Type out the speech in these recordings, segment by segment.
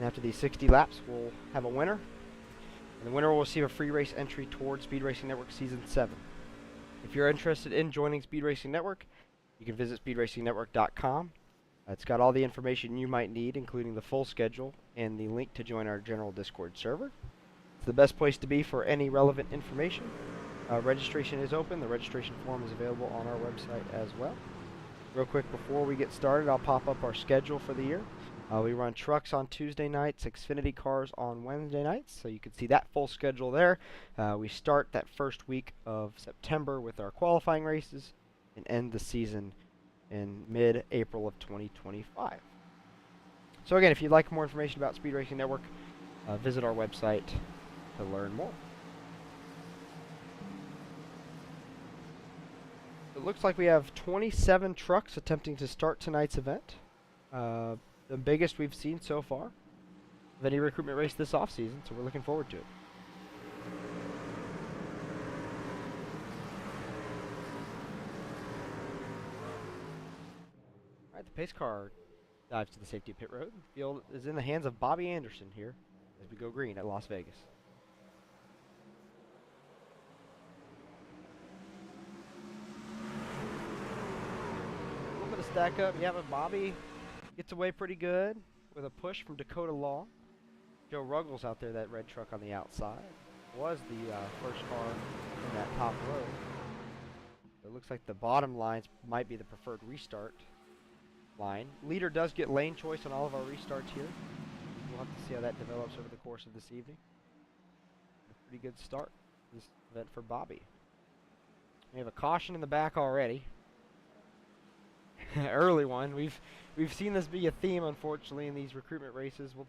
And after these 60 laps, we'll have a winner. And the winner will receive a free race entry towards Speed Racing Network Season 7. If you're interested in joining Speed Racing Network, you can visit speedracingnetwork.com. It's got all the information you might need, including the full schedule and the link to join our general Discord server. It's the best place to be for any relevant information. Registration is open. The registration form is available on our website as well. Real quick, before we get started, I'll pop up our schedule for the year. We run trucks on Tuesday nights, Xfinity cars on Wednesday nights, so you can see that full schedule there. We start that first week of September with our qualifying races and end the season in mid-April of 2025. So again, if you'd like more information about Speed Racing Network, visit our website to learn more. It looks like we have 27 trucks attempting to start tonight's event. The biggest we've seen so far of any recruitment race this offseason, so we're looking forward to it. All right, the pace car dives to the safety of pit road. The field is in the hands of Bobby Anderson here as we go green at Las Vegas. A little bit of stack up, yeah, but Bobby gets away pretty good with a push from Dakota Long. Joe Ruggles out there, that red truck on the outside, was the first car in that top row. It looks like the bottom lines might be the preferred restart line. Leader does get lane choice on all of our restarts here. We'll have to see how that develops over the course of this evening. A pretty good start to this event for Bobby. We have a caution in the back already. Early one. We've seen this be a theme, unfortunately, in these recruitment races. We'll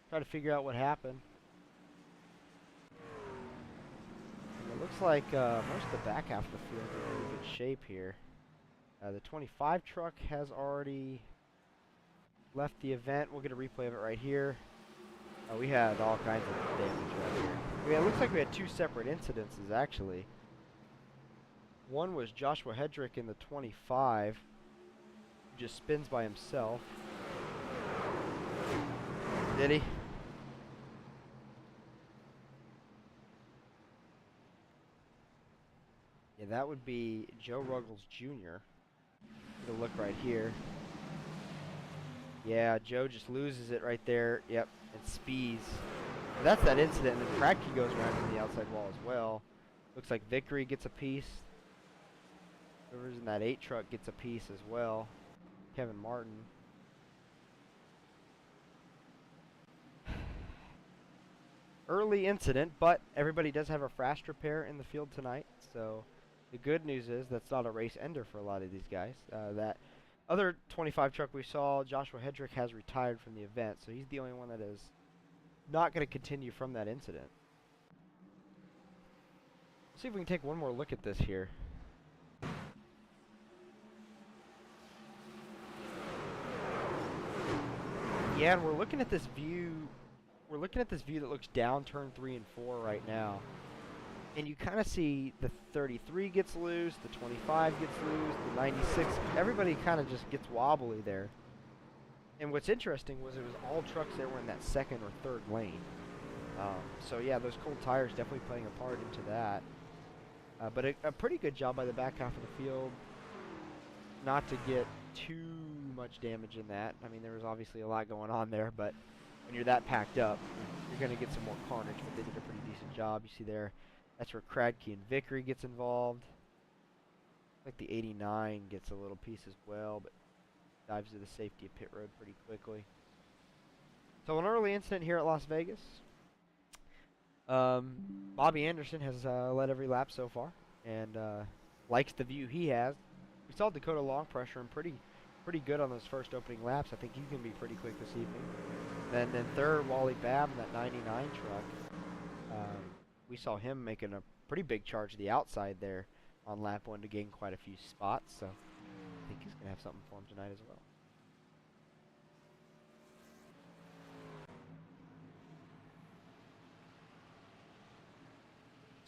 try to figure out what happened. And it looks like most of the back half of the field is in really good shape here. The 25 truck has already left the event. We'll get a replay of it right here. We had all kinds of damage right here. Yeah, it looks like we had two separate incidences, actually. One was Joshua Hedrick in the 25. Just spins by himself. Did he? Yeah, that would be Joe Ruggles Jr. Get a look right here. Yeah, Joe just loses it right there. Yep, and speeds. And that's that incident, and then Kratky goes around to the outside wall as well. Looks like Vickery gets a piece. Whoever's in that 8 truck gets a piece as well. Kevin Martin. Early incident, but everybody does have a fast repair in the field tonight, so the good news is that's not a race ender for a lot of these guys. That other 25 truck we saw, Joshua Hedrick, has retired from the event, so he's the only one that is not going to continue from that incident. Let's see if we can take one more look at this here. Yeah, and we're looking at this view. We're looking at this view that looks down turn 3 and 4 right now. And you kind of see the 33 gets loose, the 25 gets loose, the 96. Everybody kind of just gets wobbly there. And what's interesting was it was all trucks that were in that second or third lane. So yeah, those cold tires definitely playing a part into that. But a pretty good job by the back half of the field not to get too much damage in that. I mean, there was obviously a lot going on there, but when you're that packed up, you're going to get some more carnage, but they did a pretty decent job. You see there, that's where Kratky and Vickery gets involved. Like the 89 gets a little piece as well, but dives to the safety of pit road pretty quickly. So an early incident here at Las Vegas. Bobby Anderson has led every lap so far, and likes the view he has. We saw Dakota Long pressure him pretty good on those first opening laps. I think he's going to be pretty quick this evening. Then third, Wally Babb in that 99 truck. We saw him making a pretty big charge to the outside there on lap 1 to gain quite a few spots. So I think he's going to have something for him tonight as well.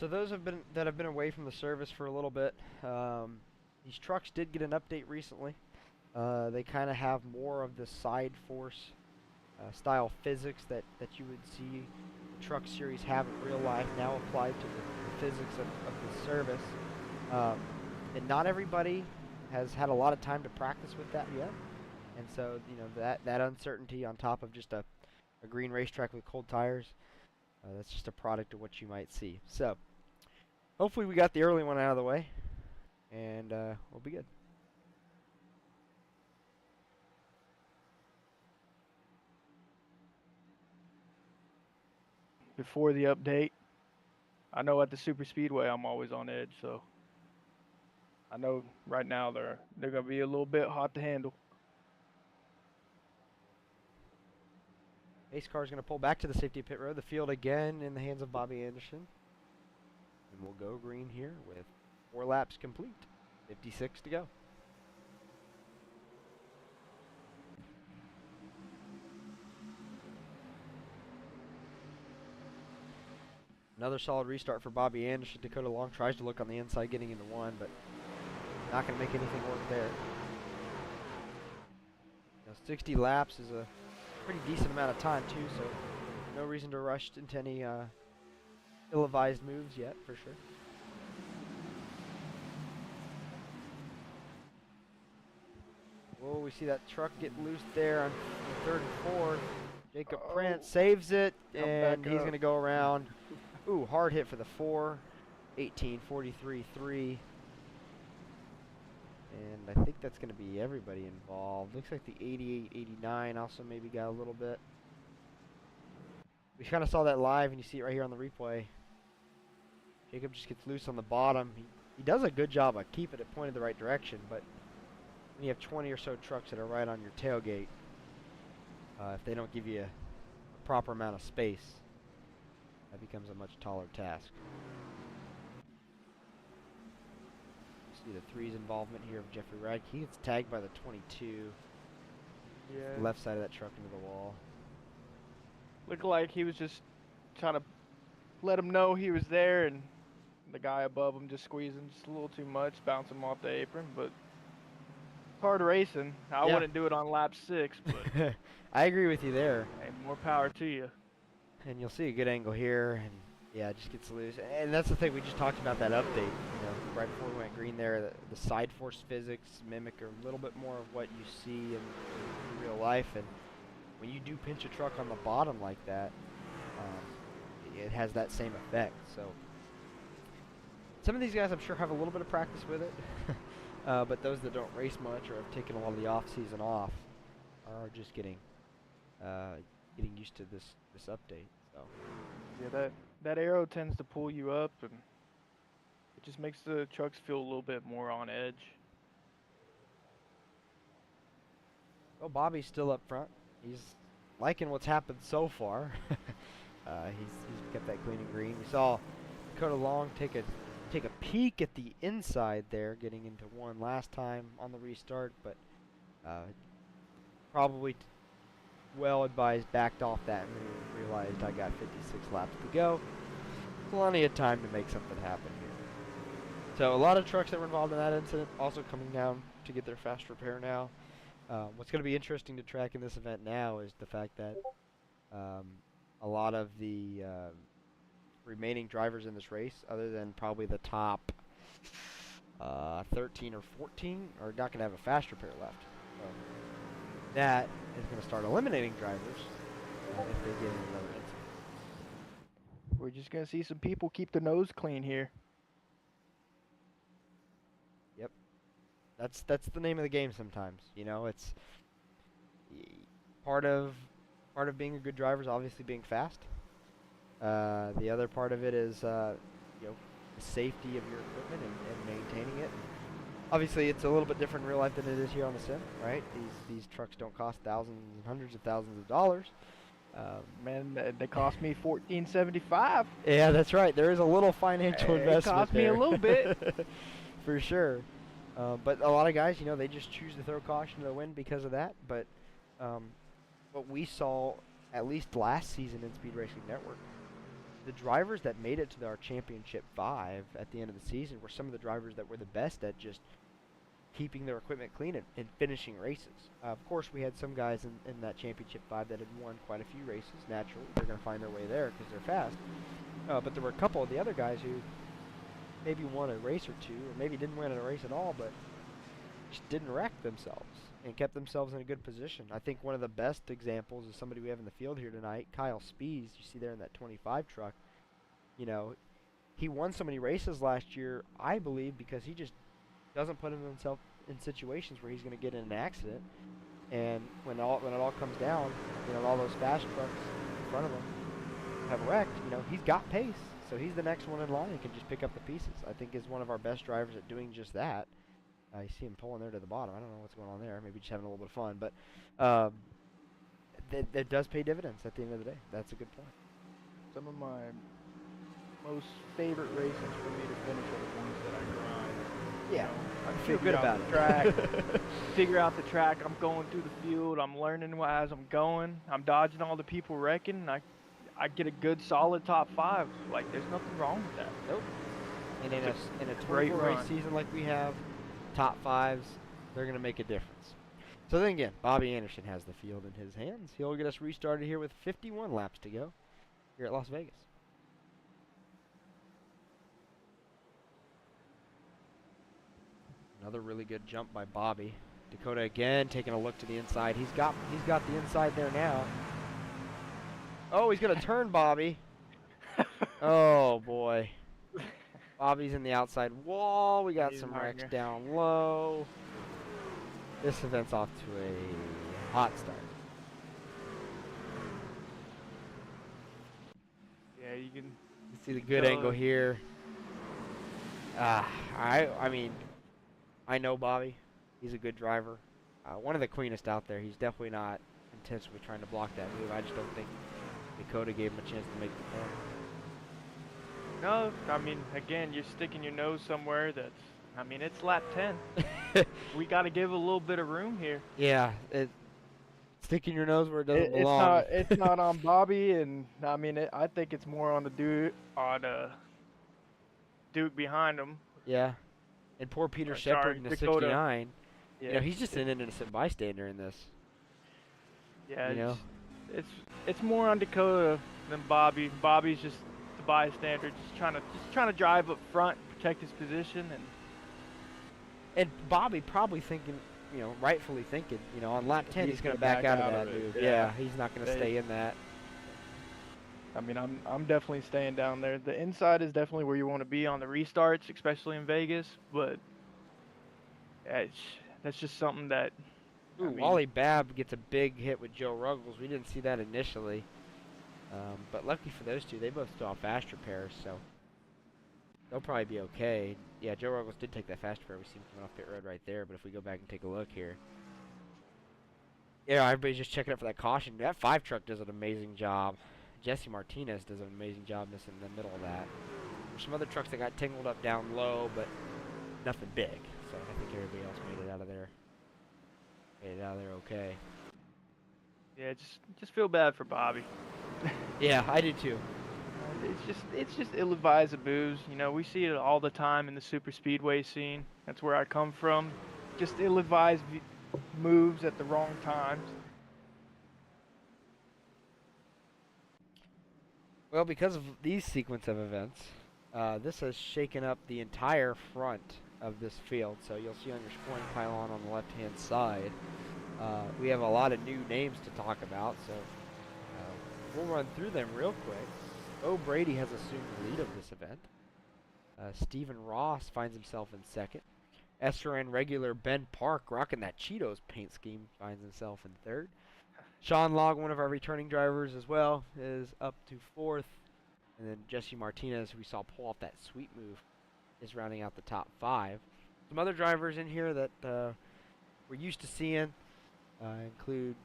So those that have been away from the service for a little bit, these trucks did get an update recently. They kind of have more of the side force style physics that you would see the Truck Series have in real life now applied to the physics of the service. And not everybody has had a lot of time to practice with that yet. And so, that uncertainty on top of just a green racetrack with cold tires, that's just a product of what you might see. So, hopefully we got the early one out of the way, and we'll be good. Before the update, I know at the super speedway I'm always on edge, so I know right now they're gonna be a little bit hot to handle. Pace car is going to pull back to the safety pit road. The field again in the hands of Bobby Anderson. And we'll go green here with 4 laps complete. 56 to go. Another solid restart for Bobby Anderson. Dakota Long tries to look on the inside, getting into 1, but not going to make anything work there. Now 60 laps is a pretty decent amount of time too, so no reason to rush into any ill-advised moves yet, for sure. Whoa, we see that truck get loose there on the 3rd and 4th. Jacob Prince saves it, and he's going to go around. Ooh, hard hit for the 4. 18:43.3. And I think that's going to be everybody involved. Looks like the 88-89 also maybe got a little bit. We kind of saw that live, and you see it right here on the replay. Jacob just gets loose on the bottom. He does a good job of keeping it pointed the right direction, but when you have 20 or so trucks that are right on your tailgate, if they don't give you a proper amount of space, that becomes a much taller task. See the 3's involvement here of Jeffrey Radke. He gets tagged by the 22. Yeah. Left side of that truck into the wall. Looked like he was just trying to let him know he was there, and the guy above him just squeezing just a little too much, bouncing him off the apron. But hard racing. I wouldn't do it on lap 6, but I agree with you there. Hey, more power to you. And you'll see a good angle here, and yeah, it just gets loose. And that's the thing, we just talked about that update, right before we went green there. The side force physics mimic a little bit more of what you see in real life. And when you do pinch a truck on the bottom like that, it has that same effect. So some of these guys I'm sure have a little bit of practice with it. But those that don't race much or have taken a lot of the off season off are just getting used to this update. So yeah, that arrow tends to pull you up, and it just makes the trucks feel a little bit more on edge. Well, Bobby's still up front. He's liking what's happened so far. He's kept that clean and green. We saw Dakota Long take a peek at the inside there, getting into 1 last time on the restart, but probably well advised, backed off that move, realized I got 56 laps to go. Plenty of time to make something happen here. So a lot of trucks that were involved in that incident also coming down to get their fast repair now. What's going to be interesting to track in this event now is the fact that a lot of the remaining drivers in this race, other than probably the top 13 or 14, are not going to have a fast repair left. So that is going to start eliminating drivers if they get into another incident. We're just going to see some people keep the nose clean here. Yep. That's the name of the game sometimes. It's part of being a good driver is obviously being fast. The other part of it is the safety of your equipment and maintaining it. Obviously, it's a little bit different in real life than it is here on the sim, right? These trucks don't cost thousands and hundreds of thousands of dollars. Man, they cost me $14.75. Yeah, that's right. There is a little financial investment. It cost me a little bit. For sure. But a lot of guys, they just choose to throw caution to the wind because of that. But what we saw, at least last season in Speed Racing Network, the drivers that made it to our Championship 5 at the end of the season were some of the drivers that were the best at just keeping their equipment clean and finishing races. Of course, we had some guys in that championship 5 that had won quite a few races. Naturally, they're going to find their way there because they're fast. But there were a couple of the other guys who maybe won a race or two, or maybe didn't win a race at all, but just didn't wreck themselves and kept themselves in a good position. I think one of the best examples is somebody we have in the field here tonight, Kyle Spees. You see there in that 25 truck. You know, he won so many races last year, I believe, because he just doesn't put himself in situations where he's going to get in an accident. And when it all comes down, you know, all those fast trucks in front of him have wrecked, you know, he's got pace. So he's the next one in line and can just pick up the pieces. I think is one of our best drivers at doing just that. You see him pulling there to the bottom. I don't know what's going on there. Maybe just having a little bit of fun. But that does pay dividends at the end of the day. That's a good point. Some of my most favorite races for me to finish are the ones that I grind. Yeah, I feel good about the it. Track, figure out the track. I'm going through the field. I'm learning as I'm going. I'm dodging all the people wrecking. And I get a good solid top 5. Like, there's nothing wrong with that. Nope. And in a great 24 race run. season like we have, top 5s, they're going to make a difference. So then again, Bobby Anderson has the field in his hands. He'll get us restarted here with 51 laps to go here at Las Vegas. Another really good jump by Bobby. Dakota again taking a look to the inside. He's got the inside there now. Oh, he's gonna turn Bobby. Oh boy. Bobby's in the outside wall. We got some wrecks down low. This event's off to a hot start. Yeah, you can See the good angle here. I mean, I know Bobby. He's a good driver. One of the cleanest out there. He's definitely not intentionally trying to block that move. I just don't think Dakota gave him a chance to make the corner. No, I mean, again, you're sticking your nose somewhere that's, I mean, it's lap 10. We got to give a little bit of room here. Yeah, sticking your nose where it doesn't belong. It's not on Bobby, and I mean, I think it's more on the Duke behind him. Yeah, and poor Peter Shepard in the Dakota. 69. Yeah, You know, he's just an innocent bystander in this. Yeah, you know? it's more on Dakota than Bobby. Bobby's just the bystander, just trying to drive up front, protect his position, and Bobby probably thinking, you know, rightfully thinking, you know, on lap 10 he's going to back out of that move. Yeah, he's not going to stay in that. I mean, I'm definitely staying down there. The inside is definitely where you want to be on the restarts, especially in Vegas. But that's just something that. Ooh, Wally Babb gets a big hit with Joe Ruggles. We didn't see that initially, but lucky for those two, they both still have fast repairs, so they'll probably be okay. Yeah, Joe Ruggles did take that fast repair. We see him coming off pit road right there. But if we go back and take a look here, yeah, everybody's just checking up for that caution. That 5 truck does an amazing job. Jesse Martinez does an amazing job missing the middle of that. There's some other trucks that got tangled up down low, but nothing big. So I think everybody else made it out of there. Made it out of there okay. Yeah, just feel bad for Bobby. Yeah, I do too. It's just ill-advised moves. You know, we see it all the time in the super speedway scene. That's where I come from. Just ill-advised moves at the wrong times. Well, because of these sequence of events, this has shaken up the entire front of this field. So you'll see on your scoring pylon on the left-hand side, we have a lot of new names to talk about. So we'll run through them real quick. Bo Brady has assumed the lead of this event. Stephen Ross finds himself in second. SRN regular Ben Park, rocking that Cheetos paint scheme, finds himself in third. Sean Log, one of our returning drivers as well, is up to fourth. And then Jesse Martinez, who we saw pull off that sweet move, is rounding out the top 5. Some other drivers in here that we're used to seeing include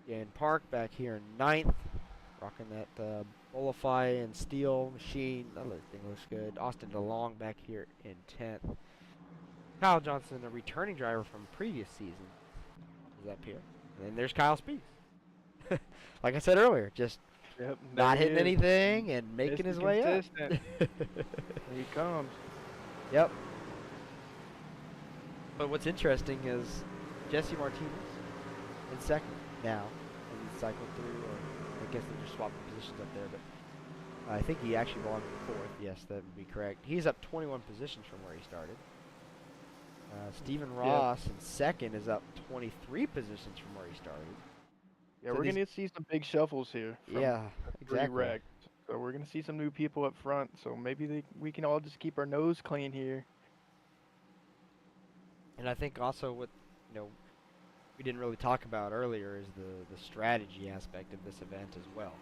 Dan Park back here in 9th, rocking that Bolify and Steel machine. That thing looks good. Austin DeLong back here in 10th. Kyle Johnson, a returning driver from previous season, is up here. And then there's Kyle Spees. Like I said earlier, just not hitting anything and making his way up. Here he comes. Yep. But what's interesting is Jesse Martinez in second now, and he cycled through, or I guess they just swapped the positions up there, but I think he actually belonged in fourth. Yes, that would be correct. He's up 21 positions from where he started. Stephen Ross in second is up 23 positions from where he started. Yeah, So we're going to see some big shuffles here. Yeah, exactly. Wrecked. So we're going to see some new people up front. So maybe we can all just keep our nose clean here. And I think also what we didn't really talk about earlier is the strategy aspect of this event as well.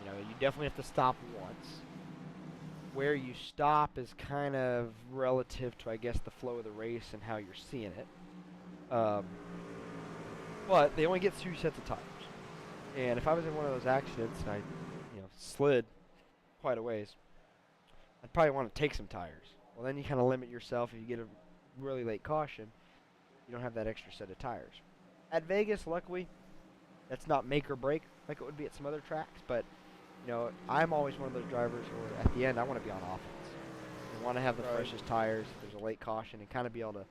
You definitely have to stop once. Where you stop is kind of relative to, I guess, the flow of the race and how you're seeing it. But they only get 2 sets of tires. And if I was in one of those accidents and I, slid quite a ways, I'd probably want to take some tires. Well, then you kind of limit yourself. If you get a really late caution, you don't have that extra set of tires. At Vegas, luckily, that's not make or break like it would be at some other tracks. But, I'm always one of those drivers where at the end I want to be on offense. I want to have the freshest tires if there's a late caution and kind of be able to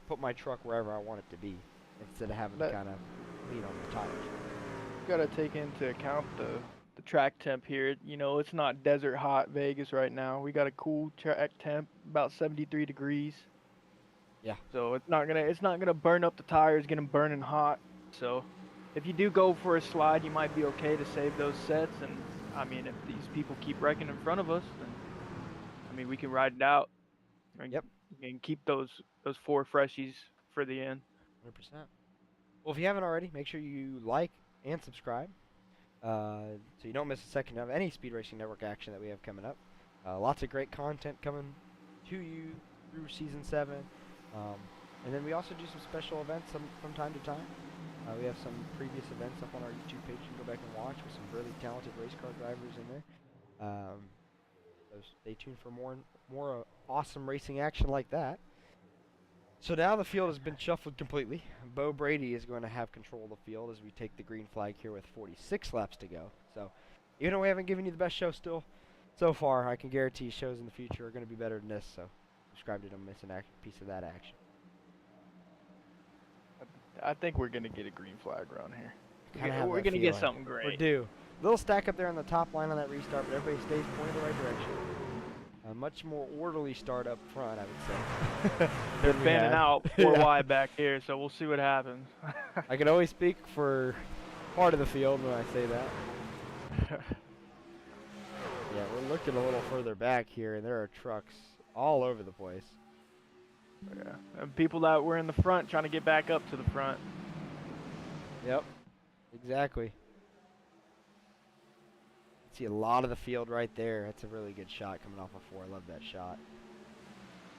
put my truck wherever I want it to be instead of having to kind of lean on the tires. Got to take into account the track temp here. It's not desert hot Vegas right now. We got a cool track temp, about 73 degrees. Yeah. So it's not gonna burn up the tires, get them burning hot. So if you do go for a slide, you might be okay to save those sets. And I mean, if these people keep wrecking in front of us, then we can ride it out. Yep. And keep those 4 freshies for the end. 100%. Well, if you haven't already, make sure you like and subscribe so you don't miss a second of any Speed Racing Network action that we have coming up. Lots of great content coming to you through Season 7. And then we also do some special events from time to time. We have some previous events up on our YouTube page you can go back and watch with some really talented race car drivers in there. So stay tuned for more awesome racing action like that. So now the field has been shuffled completely. Bo Brady is going to have control of the field as we take the green flag here with 46 laps to go. So even though we haven't given you the best show so far, I can guarantee shows in the future are going to be better than this. So subscribe to don't miss a piece of that action. I think we're going to get a green flag around here. We're going to get something great. We're due. Little stack up there on the top line on that restart, but everybody stays pointing the right direction. A much more orderly start up front, I would say. They're fanning out 4 wide back here, so we'll see what happens. I can always speak for part of the field when I say that. Yeah, we're looking a little further back here, and there are trucks all over the place. Yeah, and people that were in the front trying to get back up to the front. Yep, exactly. See a lot of the field right there. That's a really good shot coming off of 4. I love that shot.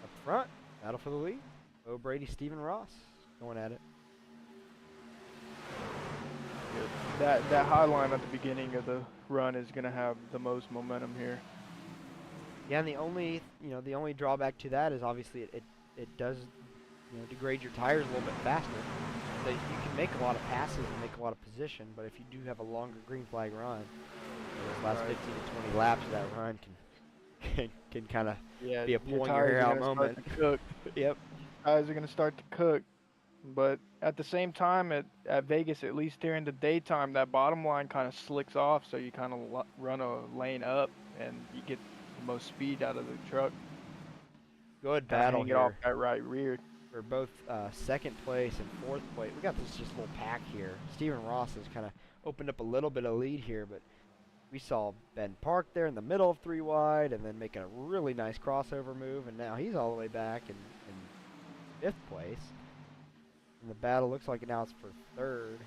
Up front, battle for the lead. Bo Brady, Stephen Ross going at it. Yeah, that high line at the beginning of the run is going to have the most momentum here. Yeah, and the only drawback to that is obviously it does degrade your tires a little bit faster. So you can make a lot of passes and make a lot of position, but if you do have a longer green flag run, those last 15 to 20 laps of that run can kind of be a pulling your hair out moment. Yep. Tires are going to start to cook. But at the same time, at Vegas, at least during the daytime, that bottom line kind of slicks off, so you kind of run a lane up, and you get the most speed out of the truck. Good battle hang here. It off that right rear. For both second place and fourth place. We got this just little pack here. Stephen Ross has kind of opened up a little bit of lead here, but we saw Ben Park there in the middle of 3 wide and then making a really nice crossover move, and now he's all the way back in 5th place. And the battle looks like now it's for 3rd.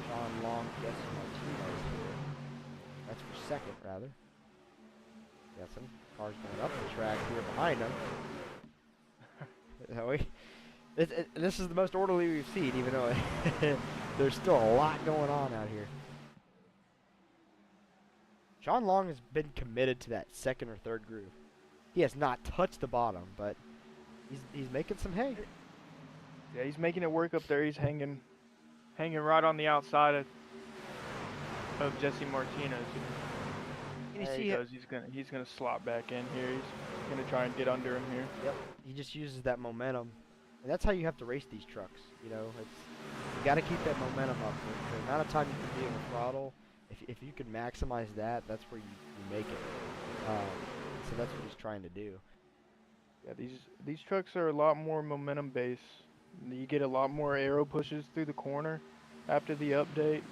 Sean Long, Jesse Martinez here. That's for 2nd, rather. Got some cars going up the track here behind him. This is the most orderly we've seen, even though there's still a lot going on out here. Sean Long has been committed to that 2nd or 3rd groove. He has not touched the bottom, but he's making some hay. Yeah, he's making it work up there. He's hanging right on the outside of Jesse Martinez. And There he goes. He's gonna slot back in here. He's gonna try and get under him here. Yep. He just uses that momentum, and that's how you have to race these trucks. You know, you got to keep that momentum up. The amount of time you can be in the throttle, if you can maximize that, that's where you make it. So that's what he's trying to do. Yeah, these trucks are a lot more momentum based. You get a lot more aero pushes through the corner after the update.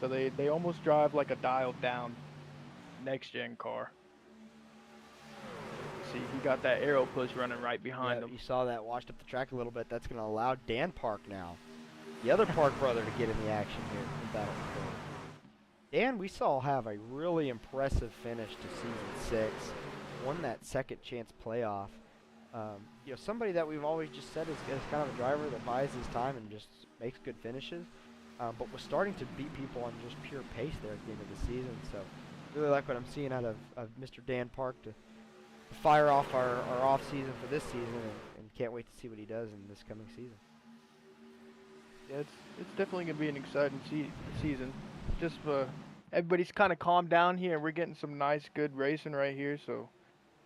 So they almost drive like a dialed down next gen car. See, he got that aero push running right behind him. You saw that washed up the track a little bit. That's going to allow Dan Park now, the other Park brother, to get in the action here in Battle Control. Dan, we saw have a really impressive finish to season 6. Won that second chance playoff. You know, somebody that we've always just said is kind of a driver that buys his time and just makes good finishes, but was starting to beat people on just pure pace there at the end of the season. So really like what I'm seeing out of Mr. Dan Park to fire off our off season for this season, and can't wait to see what he does in this coming season. Yeah, it's definitely gonna be an exciting season. Just everybody's kind of calmed down here, and we're getting some nice, good racing right here. So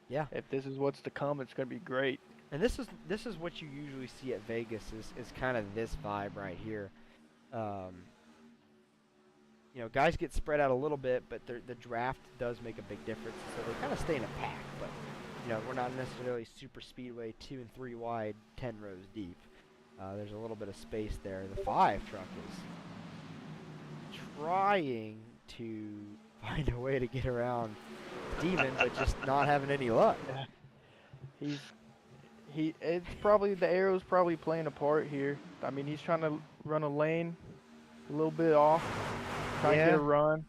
yeah, if this is what's to come, it's gonna be great. And this is what you usually see at Vegas is kind of this vibe right here. You know, guys get spread out a little bit, but the draft does make a big difference. So they kind of stay in a pack, but you know, we're not necessarily super speedway 2 and 3 wide, 10 rows deep. There's a little bit of space there. The 5 truck is trying to find a way to get around Demon, but just not having any luck. It's probably, the arrow's probably playing a part here. I mean, he's trying to run a lane a little bit off, trying to get a run.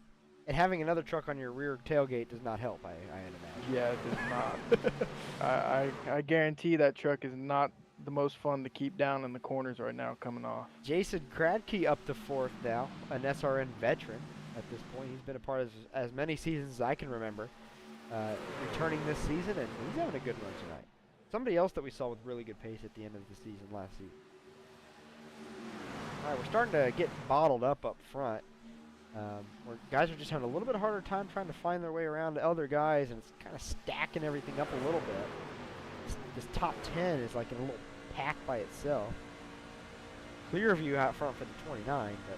And having another truck on your rear tailgate does not help, I imagine. Yeah, it does not. I guarantee that truck is not the most fun to keep down in the corners right now coming off. Jason Kradke up to 4th now, an SRN veteran at this point. He's been a part of as many seasons as I can remember. Returning this season, and he's having a good run tonight. Somebody else that we saw with really good pace at the end of the season last season. All right, we're starting to get bottled up front. Where guys are just having a little bit harder time trying to find their way around to other guys, and it's kind of stacking everything up a little bit. This top 10 is like in a little pack by itself. Clear view out front for the 29, but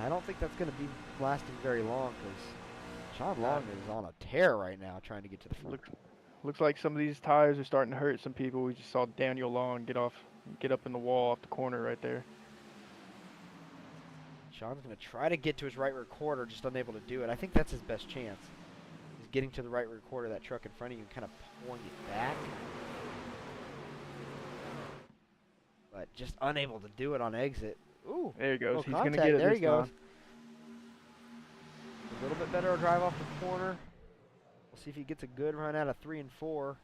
I don't think that's going to be lasting very long because Sean Long is on a tear right now trying to get to the front. Looks like some of these tires are starting to hurt some people. We just saw Daniel Long get up in the wall off the corner right there. Sean's going to try to get to his right rear quarter, just unable to do it. I think that's his best chance. He's getting to the right rear quarter of that truck in front of you and kind of pulling it back. But just unable to do it on exit. Ooh. There he goes. He's going to get it. There he goes. A little bit better drive off the corner. We'll see if he gets a good run out of 3 and 4.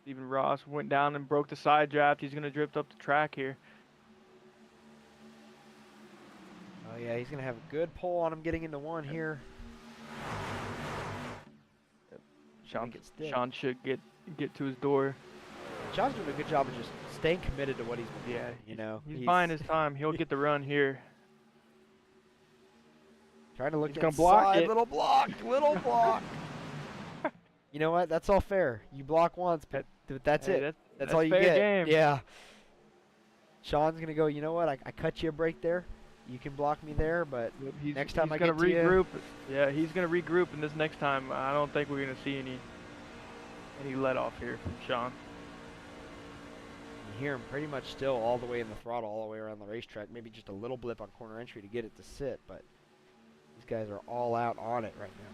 Even Ross went down and broke the side draft. He's going to drift up the track here. Oh yeah, he's going to have a good pull on him getting into 1 here. Sean should get to his door. Sean's doing a good job of just staying committed to what he's been doing. You know, he's buying his time. He'll get the run here. Trying to look he's inside. Gonna block it. Little block. You know what? That's all fair. You block once, but that's it. That's all you fair get. Game. Yeah. Sean's gonna go. You know what? I cut you a break there. You can block me there, but next time I get to regroup. Yeah, he's gonna regroup, and this next time I don't think we're gonna see any let off here from Sean. You hear him pretty much still all the way in the throttle, all the way around the racetrack. Maybe just a little blip on corner entry to get it to sit, but these guys are all out on it right now.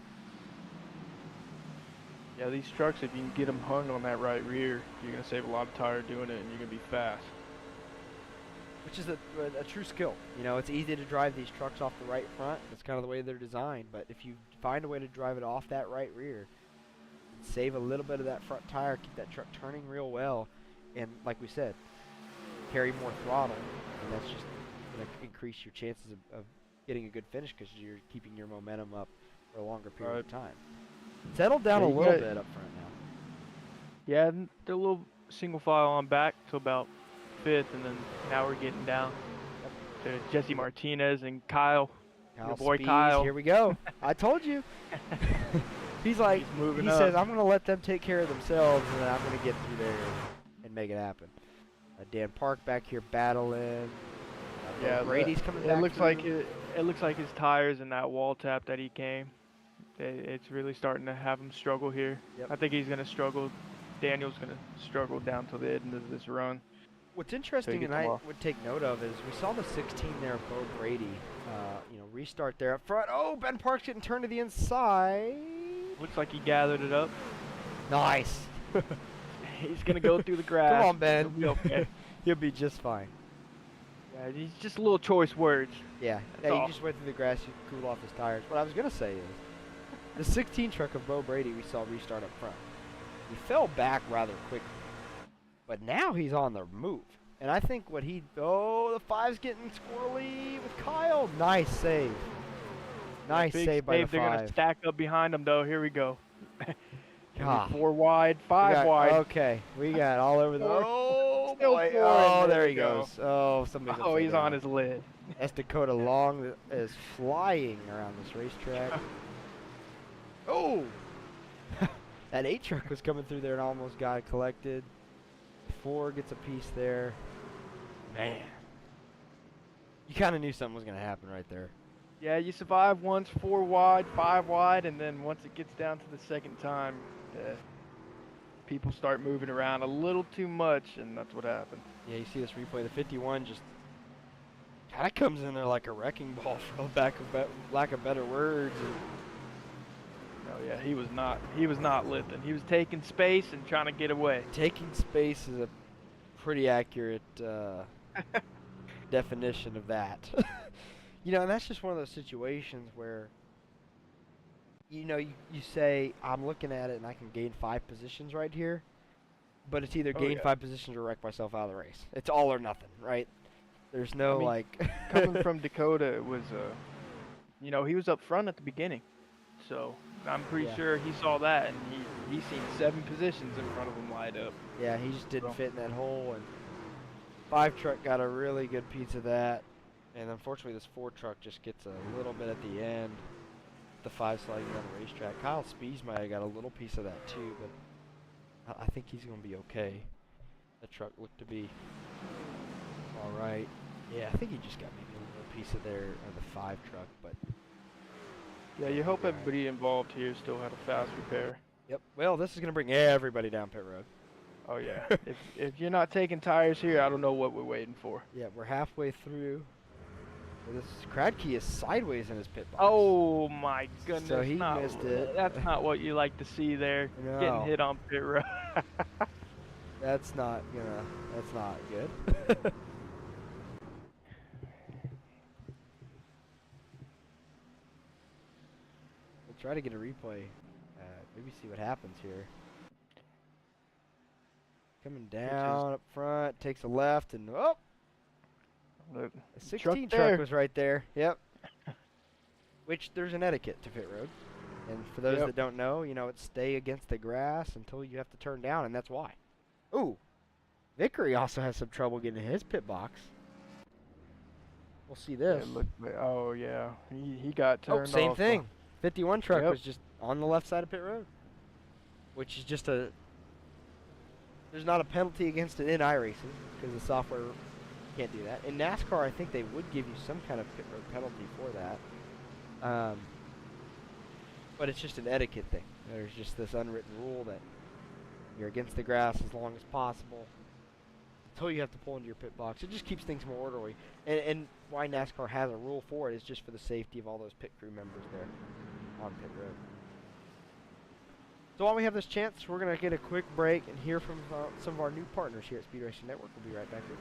Yeah, these trucks, if you can get them hung on that right rear, you're going to save a lot of tire doing it, and you're going to be fast. Which is a true skill. You know, it's easy to drive these trucks off the right front. That's kind of the way they're designed. But if you find a way to drive it off that right rear, save a little bit of that front tire, keep that truck turning real well, and like we said, carry more throttle, and that's just going to increase your chances of getting a good finish because you're keeping your momentum up for a longer period of time. Settled down a little bit up front now. Yeah, they're a little single file on back to about 5th, and then now we're getting down to Jesse Martinez and Kyle. Your boy Spees, Kyle. Here we go. I told you. He's like, He's moving he up. says, I'm going to let them take care of themselves, and then I'm going to get through there and make it happen. Dan Park back here battling. Yeah, Brady's coming back it looks through. like it looks like his tires in that wall tap that he came. It's really starting to have him struggle here. Yep. I think he's gonna struggle. Daniel's gonna struggle down to the end of this run. What's interesting, and gets I him off. would take note of, is we saw the 16 there, Bo Brady, restart there up front. Oh, Ben Park's getting turned to the inside. Looks like he gathered it up. Nice. He's gonna go through the grass. Come on, Ben. He'll be okay. He'll be just fine. Yeah, he's just little choice words. Yeah, That's all. he just went through the grass to cool off his tires. What I was going to say is, the 16 truck of Bo Brady we saw restart up front. He fell back rather quickly, but now he's on the move. And I think what the 5's getting squirrely with Kyle. Nice save. Nice Big save by the 5. They're gonna stack up behind him though. Here we go. God. 4 wide, 5 wide. Okay, we got all over the. Four. Oh Still boy! 4, Oh, and there there he we go. goes. Oh, somebody's. Oh, upside he's down. on his lid. That's Dakota Long that is flying around this racetrack. Oh! That 8 truck was coming through there and almost got it collected. 4 gets a piece there. Man. You kind of knew something was going to happen right there. Yeah, you survive once, 4 wide, 5 wide, and then once it gets down to the second time, people start moving around a little too much, and that's what happened. Yeah, you see this replay. The 51 just kind of comes in there like a wrecking ball, for lack of better words. And Oh yeah, he was not lifting. He was taking space and trying to get away. taking space is a pretty accurate definition of that. And that's just one of those situations where, you say, I'm looking at it and I can gain 5 positions right here, but it's either gain 5 positions or wreck myself out of the race. It's all or nothing, right? There's no, coming from Dakota, it was, he was up front at the beginning, so I'm pretty sure he saw that and he seen 7 positions in front of him light up. Yeah, he just didn't So. fit in that hole, and 5 truck got a really good piece of that, and unfortunately this 4 truck just gets a little bit at the end. The 5 sliding down the racetrack. Kyle Spees might have got a little piece of that too, but I think he's going to be okay. The truck looked to be all right. Yeah, I think he just got maybe a little piece of the 5 truck, but Yeah, you hope everybody involved here still had a fast repair. yep. Well, this is going to bring everybody down pit road. Oh yeah. if you're not taking tires here, I don't know what we're waiting for. Yeah, we're halfway through. This Kradke is sideways in his pit box. Oh my goodness! So he missed it. That's not what you like to see there. No. Getting hit on pit road. That's not good. We'll try to get a replay. Maybe see what happens here. Coming down up front, takes a left, and oh! Look, The 16 truck there. was right there. Yep. Which there's an etiquette to pit road. And for those Yep. that don't know, it's stay against the grass until you have to turn down, and that's why. Ooh. Vickery also has some trouble getting in his pit box. We'll see this. Oh yeah, he got turned off. Same thing. 51 truck Yep. was just on the left side of pit road. Which is just there's not a penalty against it in iRacing because the software can't do that. In NASCAR, I think they would give you some kind of pit road penalty for that. But it's just an etiquette thing. There's just this unwritten rule that you're against the grass as long as possible until you have to pull into your pit box. It just keeps things more orderly. And why NASCAR has a rule for it is just for the safety of all those pit crew members there on pit road. So while we have this chance, we're going to get a quick break and hear from some of our new partners here at Speed Racing Network. We'll be right back here.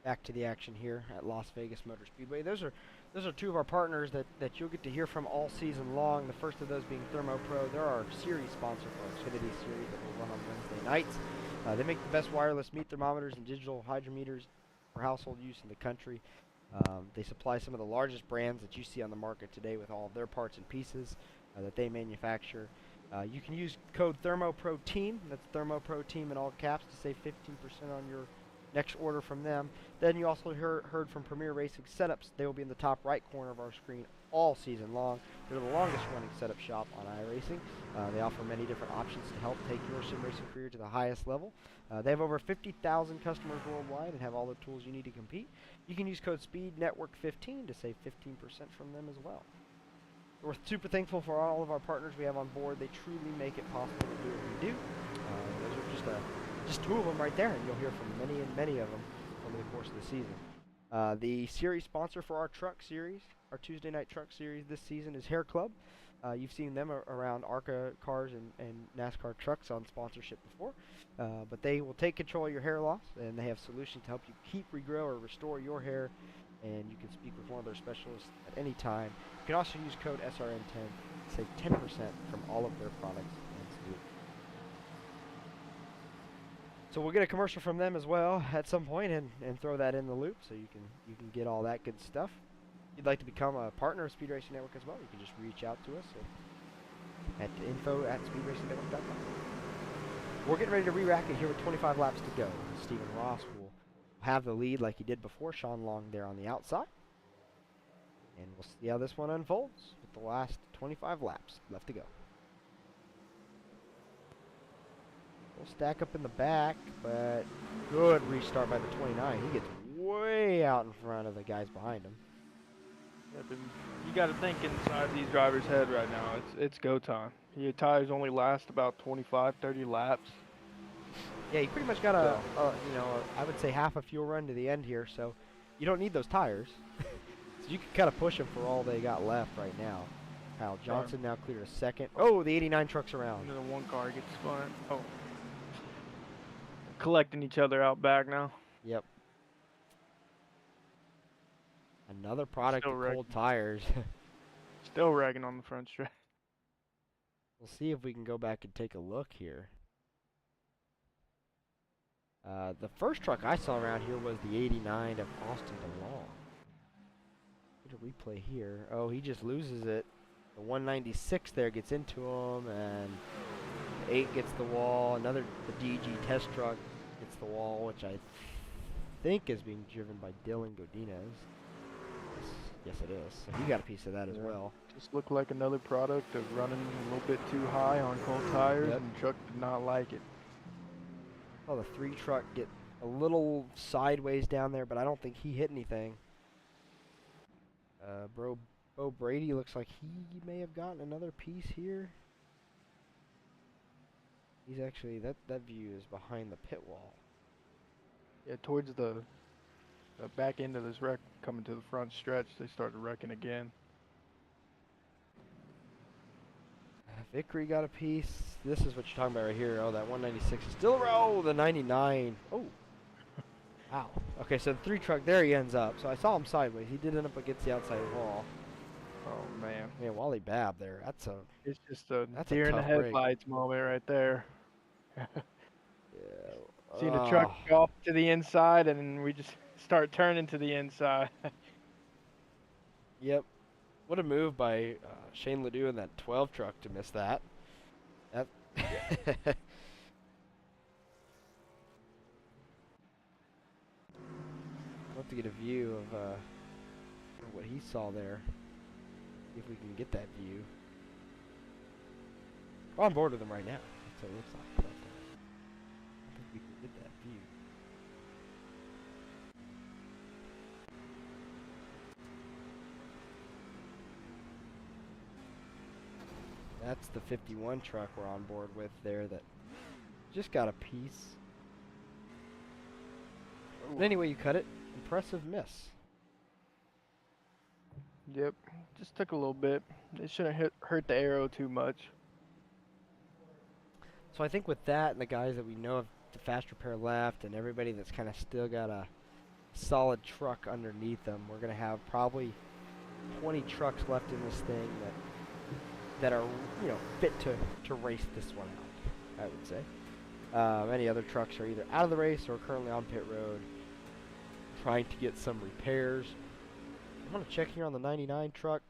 back to the action here at Las Vegas Motor Speedway. Those are two of our partners that you'll get to hear from all season long. The first of those being Thermo Pro. They're our series sponsor for our Xfinity series that will run on Wednesday nights. They make the best wireless meat thermometers and digital hydrometers for household use in the country. They supply some of the largest brands that you see on the market today with all of their parts and pieces that they manufacture. You can use code ThermoProTeam, that's ThermoProTeam in all caps, to save 15% on your next order from them. Then you also heard from Premier Racing Setups. They will be in the top right corner of our screen all season long. They're the longest running setup shop on iRacing. They offer many different options to help take your sim racing career to the highest level. They have over 50,000 customers worldwide and have all the tools you need to compete. You can use code SPEEDNETWORK15 to save 15% from them as well. We're super thankful for all of our partners we have on board. They truly make it possible to do what we do. Those are just two of them right there, and you'll hear from many and many of them over the course of the season. The series sponsor for our truck series, our Tuesday night truck series this season, is Hair Club. You've seen them around ARCA cars and NASCAR trucks on sponsorship before, but they will take control of your hair loss, and they have solutions to help you keep, regrow, or restore your hair, and you can speak with one of their specialists at any time. You can also use code SRN10 to save 10% from all of their products and solutions. So we'll get a commercial from them as well at some point and throw that in the loop so you can get all that good stuff. If you'd like to become a partner of Speed Racing Network as well, you can just reach out to us at info@speedracingnetwork.com. We're getting ready to re-rack it here with 25 laps to go. Stephen Ross will have the lead like he did before. Sean Long there on the outside. And we'll see how this one unfolds with the last 25 laps left to go. We'll stack up in the back, but good restart by the 29. He gets way out in front of the guys behind him. Yeah, you got to think inside these drivers' head right now. It's go time. Your tires only last about 25, 30 laps. Yeah, you pretty much got I would say half a fuel run to the end here, so you don't need those tires. So you can kind of push them for all they got left right now. Kyle Johnson now cleared a second. Oh, the 89 truck's around. And then one car gets spun. Oh. Collecting each other out back now. Yep. Another product of cold tires. Still wrecking on the front stretch. We'll see if we can go back and take a look here. The first truck I saw around here was the 89 of Austin DeLong. Get a replay here. Oh, he just loses it. The 196 there gets into him, and the 8 gets the wall. The DG test truck gets the wall, which I think is being driven by Dylan Godinez. Yes, it is. So he got a piece of that as well. Just looked like another product of running a little bit too high on cold tires, and the truck did not like it. Oh, the 3 truck get a little sideways down there, but I don't think he hit anything. Bo Brady looks like he may have gotten another piece here. He's actually, that view is behind the pit wall. Yeah, towards the back end of this wreck, coming to the front stretch, they started wrecking again. Vickery got a piece. This is what you're talking about right here. Oh, that 196 is still around. Oh, the 99. Oh. Wow. Okay, so the 3 truck, there he ends up. So I saw him sideways. He did end up against the outside wall. Oh, man. Man, Wally Babb there. It's just a deer in the headlights moment right there. Yeah. Seeing the truck go off to the inside, and we just start turning to the inside. Yep. What a move by Shane Ledoux in that 12 truck to miss that. That. I'd love to get a view of what he saw there. See if we can get that view. We're on board with him right now. That's what it looks like. But, I think we can get that view. That's the 51 truck we're on board with there that just got a piece. But anyway, you cut it. Impressive miss. Yep, just took a little bit. It shouldn't hurt the aero too much. So I think with that and the guys that we know have the fast repair left and everybody that's kind of still got a solid truck underneath them. We're going to have probably 20 trucks left in this thing that are, you know, fit to race this one out, I would say. Any other trucks are either out of the race or currently on pit road trying to get some repairs. I'm going to check here on the 99 truck.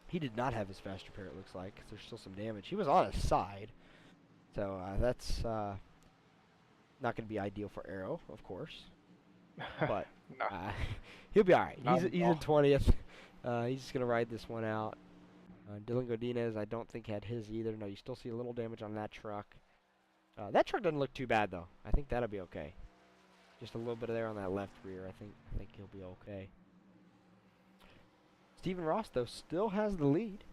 He did not have his fast repair, it looks like, 'cause there's still some damage. He was on his side, so that's not going to be ideal for Arrow, of course. But No. he'll be all right. Not He's at all. in 20th. He's just going to ride this one out. Dylan Godinez, I don't think had his either. No, you still see a little damage on that truck. That truck doesn't look too bad, though. I think that'll be okay. Just a little bit of there on that left rear. I think he'll be okay. Stephen Ross, though, still has the lead.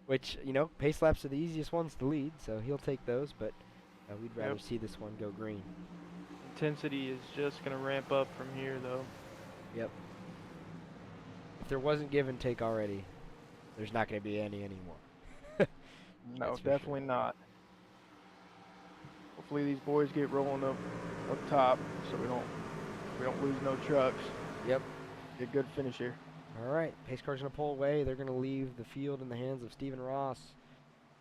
Which, you know, pace laps are the easiest ones to lead, so he'll take those, but we'd rather see this one go green. Intensity is just going to ramp up from here, though. Yep. If there wasn't give and take already, there's not going to be any anymore. No, definitely not. Hopefully these boys get rolling up top, so we don't lose no trucks. Yep. Get a good finish here. All right, pace car's going to pull away. They're going to leave the field in the hands of Stephen Ross,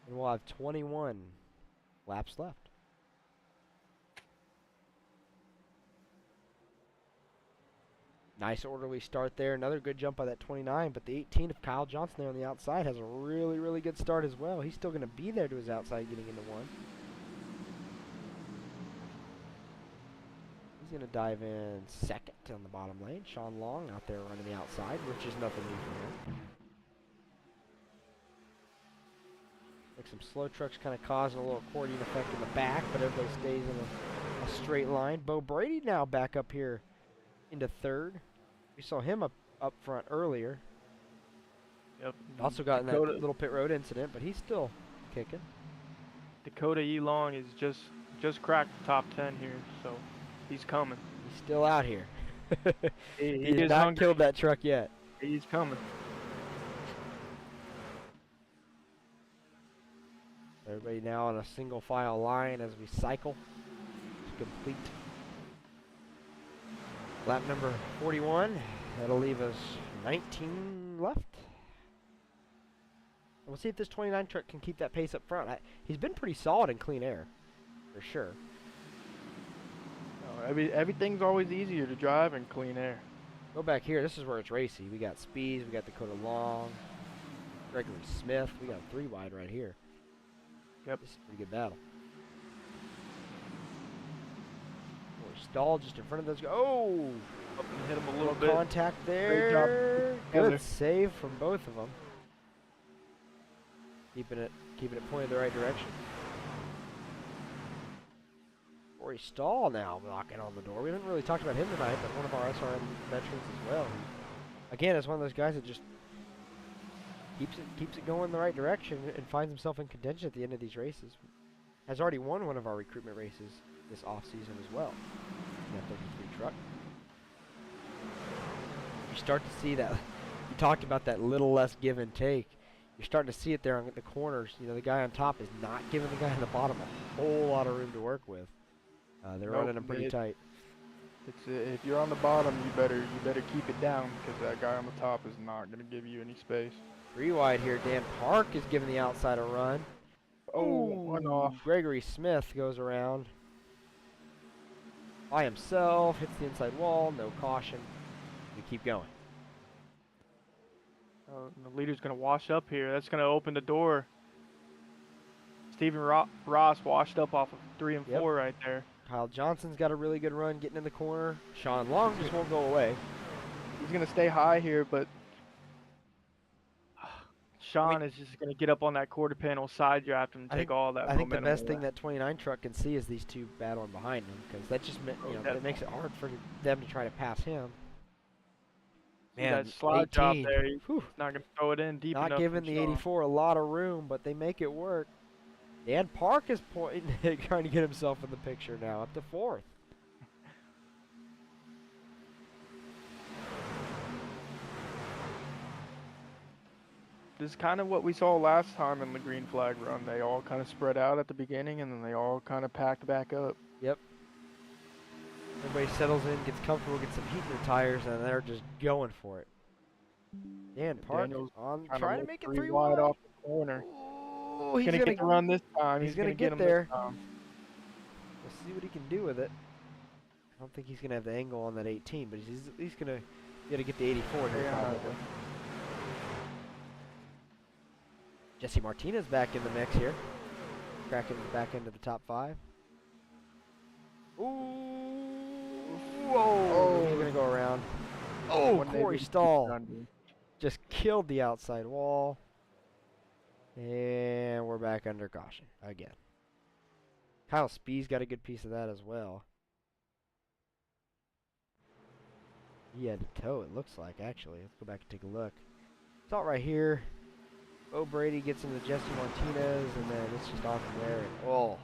and we'll have 21 laps left. Nice orderly start there. Another good jump by that 29, but the 18 of Kyle Johnson there on the outside has a really, really good start as well. He's still going to be there to his outside getting into one. He's going to dive in second on the bottom lane. Sean Long out there running the outside, which is nothing new for him. Like some slow trucks kind of causing a little accordion effect in the back, but everybody stays in a straight line. Bo Brady now back up here into third. We saw him up front earlier. Yep. Also got in that little pit road incident, but he's still kicking. Dakota Elong is just cracked the top 10 here, so he's coming. He's still out here. He He's is not hungry. killed that truck yet. He's coming. Everybody now on a single file line as we cycle to complete lap number 41. That'll leave us 19 left. We'll see if this 29 truck can keep that pace up front. He's been pretty solid in clean air, for sure. Everything's always easier to drive in clean air. Go back here. This is where it's racy. We got Speeds. We got Dakota Long. Gregory Smith. We got 3 wide right here. Yep. This is a pretty good battle. Stall just in front of those guys. Oh! Up and hit him a little bit. Contact Great job. there. Good save from both of them. Keeping it pointed the right direction. Corey Stahl now knocking on the door. We haven't really talked about him tonight, but one of our SRN veterans as well. Again, is one of those guys that just keeps it going in the right direction and finds himself in contention at the end of these races. Has already won one of our recruitment races this off-season as well. In that 33 truck. You start to see that. You talked about that little less give and take. You're starting to see it there on the corners. You know, the guy on top is not giving the guy on the bottom a whole lot of room to work with. They're running them pretty tight. If you're on the bottom, you better keep it down because that guy on the top is not going to give you any space. 3 wide here. Dan Park is giving the outside a run. Oh, one off. Gregory Smith goes around by himself, hits the inside wall, no caution. We keep going. The leader's going to wash up here. That's going to open the door. Stephen Ross washed up off of 3 and 4 right there. Kyle Johnson's got a really good run getting in the corner. Sean Long just won't go away. He's going to stay high here, but Sean is just going to get up on that quarter panel, side draft him, and take all that momentum. I think the best away. thing that 29 truck can see is these 2 battling behind him, because that just it makes it hard for them to try to pass him. Man, that slide drop there, he's whew, not going to throw it in deep enough. not giving the 84 a lot of room, but they make it work. Dan Park is trying to get himself in the picture now, up to 4th. This is kind of what we saw last time in the green flag run. They all kind of spread out at the beginning, and then they all kind of packed back up. Yep. Everybody settles in, gets comfortable, gets some heat in their tires, and they're just going for it. Dan Park Daniel's on trying to trying to look make it 3 3 wide wide. off the corner. Ooh, He's gonna get the run this time. he's He's gonna gonna get get him this there. time. We'll see what he can do with it. I don't think he's gonna have the angle on that 18, but he's at least gonna get the 84 here. Yeah. Jesse Martinez back in the mix here, cracking back into the top 5. Ooh, whoa! He's gonna go around. Oh, Corey Stahl just killed the outside wall, and we're back under caution again. Kyle Spee's got a good piece of that as well. He had to tow, it looks like, actually. Let's go back and take a look. It's all right here. Bo Brady gets into Jesse Martinez, and then it's just on from there. And, oh,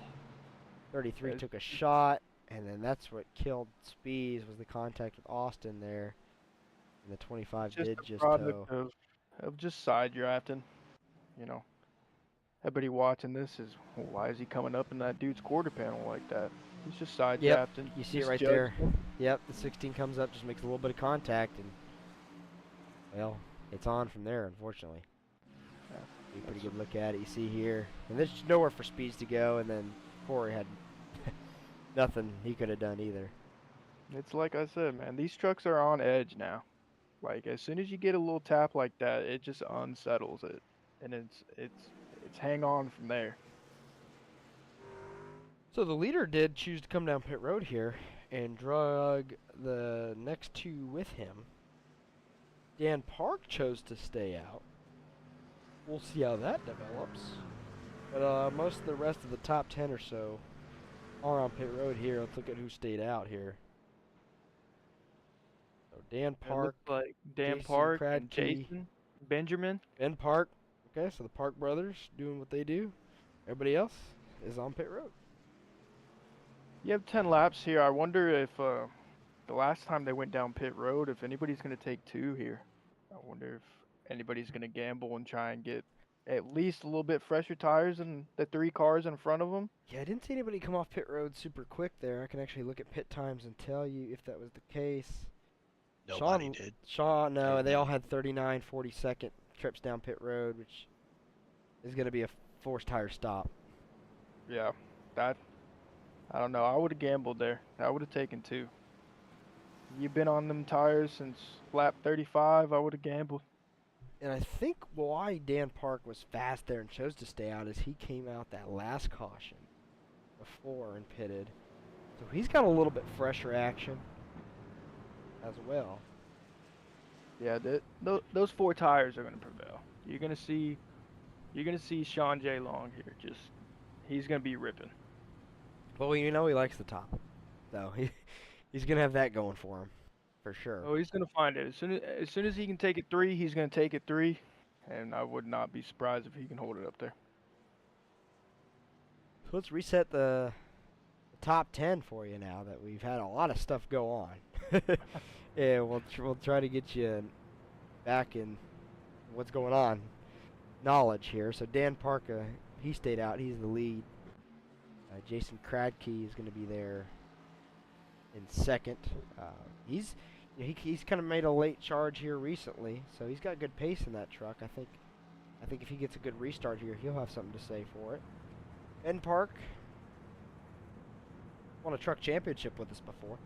33 took a shot, and then that's what killed Spees was the contact with Austin there. And the 25 did just tow. Of just side drafting, you know. Everybody watching this is, well, why is he coming up in that dude's quarter panel like that? He's just side drafting. You see it right there. Yep, the 16 comes up, just makes a little bit of contact, and, well, it's on from there, unfortunately. Yeah, be a pretty good look at it. You see here. And there's nowhere for Speeds to go, and then Corey had nothing he could have done either. It's like I said, man, these trucks are on edge now. Like, as soon as you get a little tap like that, it just unsettles it. And it's hang on from there. So the leader did choose to come down pit road here and drug the next 2 with him. Dan Park chose to stay out. We'll see how that develops. But most of the rest of the top 10 or so are on pit road here. Let's look at who stayed out here. So Dan Park, like Dan Jason Park, Kradke, and Jason Benjamin. Ben Park. Okay, so the Park brothers doing what they do. Everybody else is on pit road. You have 10 laps here. I wonder if the last time they went down pit road, if anybody's going to take 2 here. I wonder if anybody's going to gamble and try and get at least a little bit fresher tires than the 3 cars in front of them. Yeah, I didn't see anybody come off pit road super quick there. I can actually look at pit times and tell you if that was the case. Nobody did. No, they all had 39, 40-second trips down pit road, which is going to be a forced tire stop. Yeah, that, I don't know. I would have gambled there. I would have taken 2. You've been on them tires since lap 35. I would have gambled. And I think why Dan Park was fast there and chose to stay out is he came out that last caution before and pitted. So he's got a little bit fresher action as well. Yeah, those 4 tires are going to prevail. You're going to see Sean J. Long here. He's going to be ripping. Well, you know he likes the top. So he's going to have that going for him. For sure. Oh, he's gonna find it. As soon as he can take it 3, he's gonna take it 3, and I would not be surprised if he can hold it up there. So let's reset the top 10 for you now that we've had a lot of stuff go on. Yeah, we'll try to get you back in what's going on knowledge here. So Dan Park, he stayed out. He's the lead. Jason Kradke is going to be there in second. He's kind of made a late charge here recently, so he's got good pace in that truck. I think if he gets a good restart here, he'll have something to say for it. Ben Park won a truck championship with us before.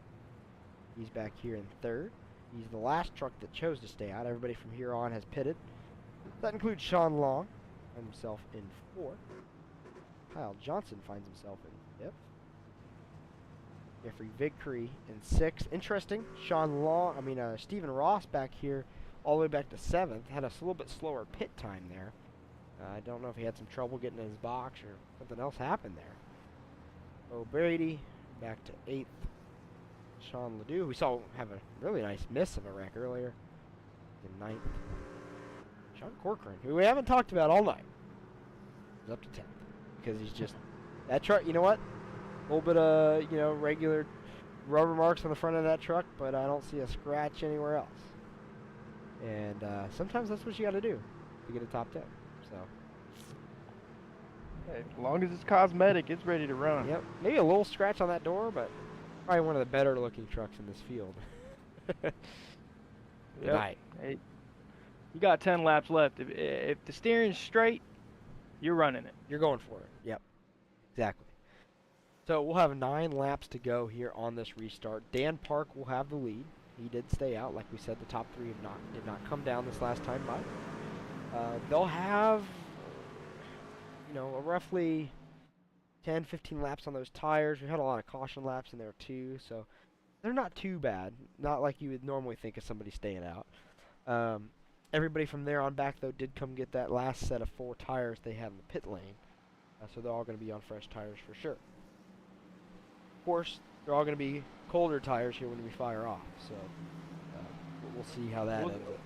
He's back here in third. He's the last truck that chose to stay out. Everybody from here on has pitted. That includes Sean Long, finds himself in 4th. Kyle Johnson finds himself in 5th. Jeffrey Vickery in 6th. Interesting. Stephen Ross back here all the way back to 7th. Had a little bit slower pit time there. I don't know if he had some trouble getting in his box or something else happened there. O'Brady back to 8th. Sean Ledoux, we saw have a really nice miss of a wreck earlier, in 9th. Sean Corcoran, who we haven't talked about all night, is up to 10th. Because he's just, that truck, you know what? A little bit of, regular rubber marks on the front of that truck, but I don't see a scratch anywhere else. And sometimes that's what you got to do to get a top 10. So, hey, as long as it's cosmetic, it's ready to run. Yep. Maybe a little scratch on that door, but Probably one of the better looking trucks in this field. Tonight. Hey, you got 10 laps left. If the steering's straight, you're running it. You're going for it. Yep. Exactly. So we'll have 9 laps to go here on this restart. Dan Park will have the lead. He did stay out. Like we said, the top 3 did not come down this last time by. They'll have, a roughly 10, 15 laps on those tires. We had a lot of caution laps in there too, so they're not too bad. Not like you would normally think of somebody staying out. Everybody from there on back, though, did come get that last set of 4 tires they had in the pit lane. So they're all going to be on fresh tires for sure. Of course, they're all going to be colder tires here when we fire off. So we'll see how that ends up.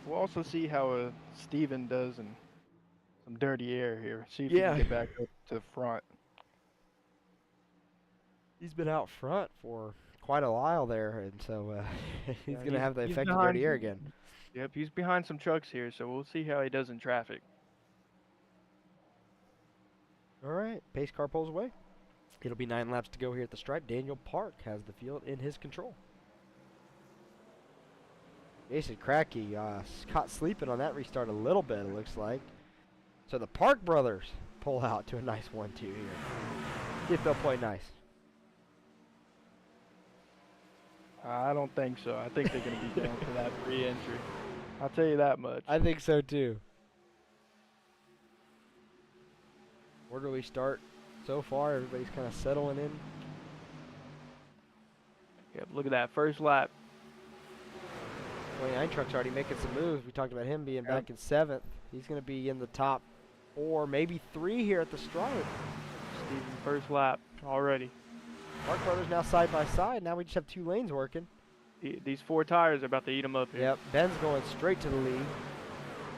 We'll also see how Steven does in some dirty air here. See if he can get back up to the front. He's been out front for quite a while there, and so he's going to have the effect of dirty air again. Yep, he's behind some trucks here, so we'll see how he does in traffic. All right, pace car pulls away. It'll be 9 laps to go here at the stripe. Daniel Park has the field in his control. Jason Cracky caught sleeping on that restart a little bit, it looks like. So the Park brothers pull out to a nice 1-2 here. See if they'll play nice. I don't think so. I think they're going to be going for that free entry. I'll tell you that much. I think so too. Orderly start so far. Everybody's kind of settling in. Yep, look at that first lap. 29 truck's already making some moves. We talked about him being back in 7th. He's going to be in the top 4, maybe 3 here at the stripe. Steven, first lap already. Park brothers now side by side. Now we just have 2 lanes working. These 4 tires are about to eat them up here. Yep, Ben's going straight to the lead.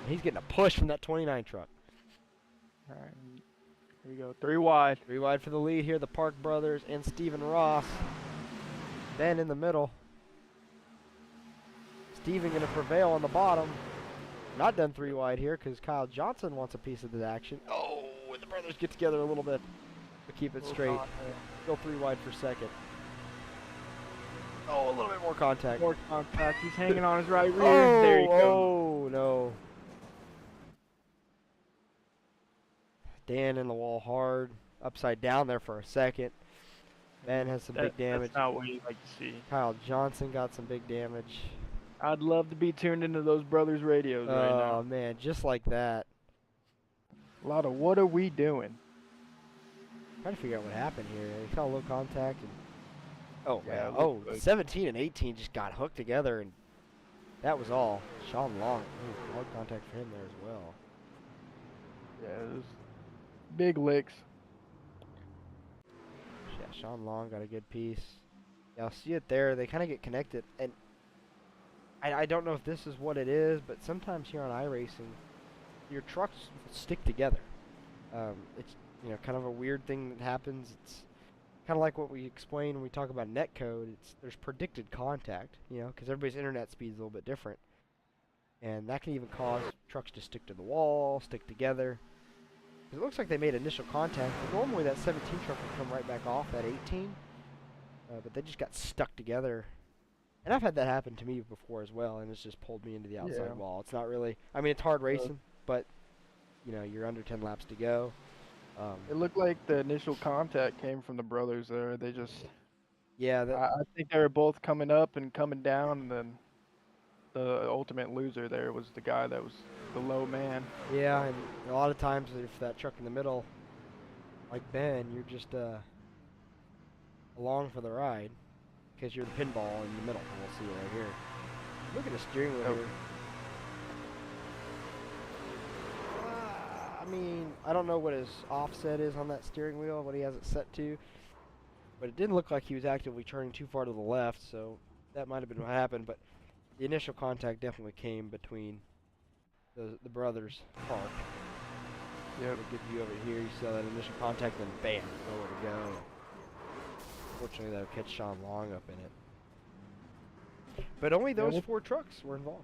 He's getting a push from that 29 truck. All right, here we go. 3 wide. 3 wide for the lead here. The Park brothers and Steven Ross. Ben in the middle. Steven going to prevail on the bottom. Not done 3 wide here because Kyle Johnson wants a piece of the action. Oh, and the brothers get together a little bit to keep it straight. Go 3 wide for second. Oh, a little bit more contact. More contact. He's hanging on his right rear. Oh, there he goes. Oh, no. Dan in the wall hard. Upside down there for a second. Ben has some big damage. That's not what you'd like to see. Kyle Johnson got some big damage. I'd love to be tuned into those brothers' radios right now. Oh, man, just like that. A lot of what are we doing? Trying to figure out what happened here. They saw low contact. And oh, Yeah, wow. Oh, 17 and 18 just got hooked together, and that was all. Sean Long. Ooh, hard contact for him there as well. Yeah, it was big licks. Yeah, Sean Long got a good piece. Yeah, I'll see it there. They kind of get connected. And I don't know if this is what it is, but sometimes here on iRacing, your trucks stick together. It's kind of a weird thing that happens. It's kind of like what we explain when we talk about netcode. There's predicted contact, because everybody's internet speed is a little bit different. And that can even cause trucks to stick to the wall, stick together. Because it looks like they made initial contact. But normally that 17 truck would come right back off that 18. But they just got stuck together. And I've had that happen to me before as well, and it's just pulled me into the outside wall. It's not really, it's hard racing, but, you're under 10 laps to go. It looked like the initial contact came from the brothers there. They just... Yeah. I think they were both coming up and coming down, and then the ultimate loser there was the guy that was the low man. Yeah, and a lot of times if that truck in the middle, like Ben, you're just along for the ride. Because you're the pinball in the middle. We'll see it right here. Look at the steering wheel here. I don't know what his offset is on that steering wheel, what he has it set to. But it didn't look like he was actively turning too far to the left, so that might have been what happened. But the initial contact definitely came between the brothers' Park. Yeah, a good view of it here. You saw that initial contact, then bam, nowhere to go. Fortunately, that'll catch Sean Long up in it. But only those 4 trucks were involved.